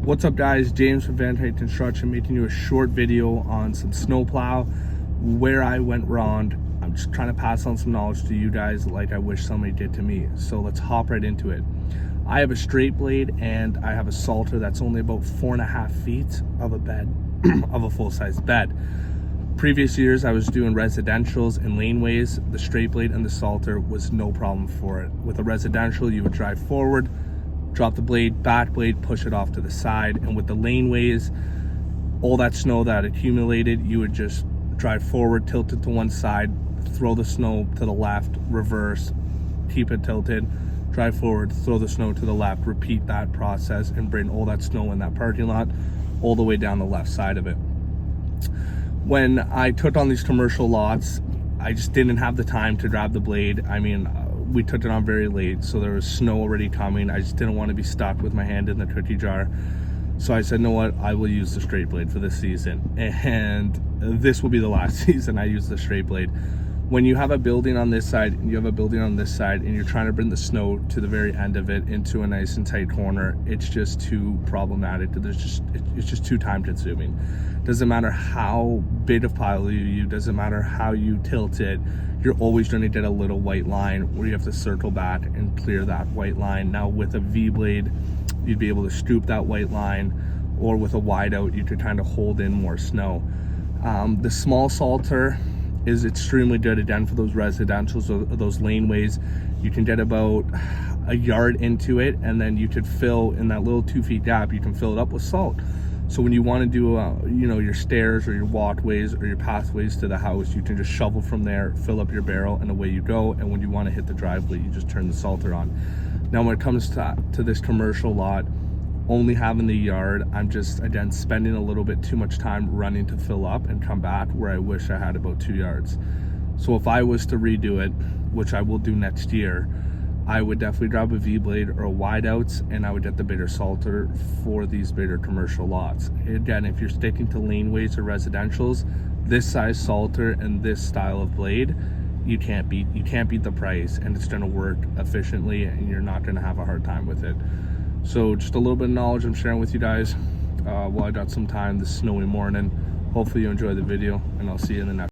What's up guys, James from Van Height Construction, making you a short video on some snowplow, where I went wrong. I'm just trying to pass on some knowledge to you guys like I wish somebody did to me. So let's hop right into it. I have a straight blade and I have a salter that's only about 4.5 feet of a bed, of a full-size bed. Previous years I was doing residentials and laneways. The straight blade and the salter was no problem for it. With a residential, you would drive forward, drop the blade, back blade, push it off to the side. And with the laneways, all that snow that accumulated, you would just drive forward, tilt it to one side, throw the snow to the left, reverse, keep it tilted, drive forward, throw the snow to the left, repeat that process and bring all that snow in that parking lot all the way down the left side of it. When I took on these commercial lots, I just didn't have the time to grab the blade. I mean, we took it on very late, so there was snow already coming. I just didn't want to be stuck with my hand in the cookie jar. So I said, you know what, I will use the straight blade for this season. And this will be the last season I use the straight blade. When you have a building on this side and you have a building on this side and you're trying to bring the snow to the very end of it into a nice and tight corner, it's just too problematic. It's just too time consuming. Doesn't matter how big of pile you use, doesn't matter how you tilt it, you're always going to get a little white line where you have to circle back and clear that white line. Now with a V blade, you'd be able to scoop that white line, or with a wide out, you could kind of hold in more snow. The small salter is extremely good again for those residentials or those laneways. You can get about a yard into it, and then you could fill in that little 2 feet gap, you can fill it up with salt. So when you want to do your stairs or your walkways or your pathways to the house, you can just shovel from there, fill up your barrel, and away you go. And when you want to hit the driveway, you just turn the salter on. Now when it comes to this commercial lot, only having the yard, I'm just, again, spending a little bit too much time running to fill up and come back, where I wish I had about 2 yards. So if I was to redo it, which I will do next year, I would definitely grab a V blade or a wide outs, and I would get the bigger salter for these bigger commercial lots. Again, if you're sticking to laneways or residentials, this size salter and this style of blade, you can't beat the price, and it's going to work efficiently and you're not going to have a hard time with it. So just a little bit of knowledge I'm sharing with you guys while I got some time this snowy morning. Hopefully you enjoy the video, and I'll see you in the next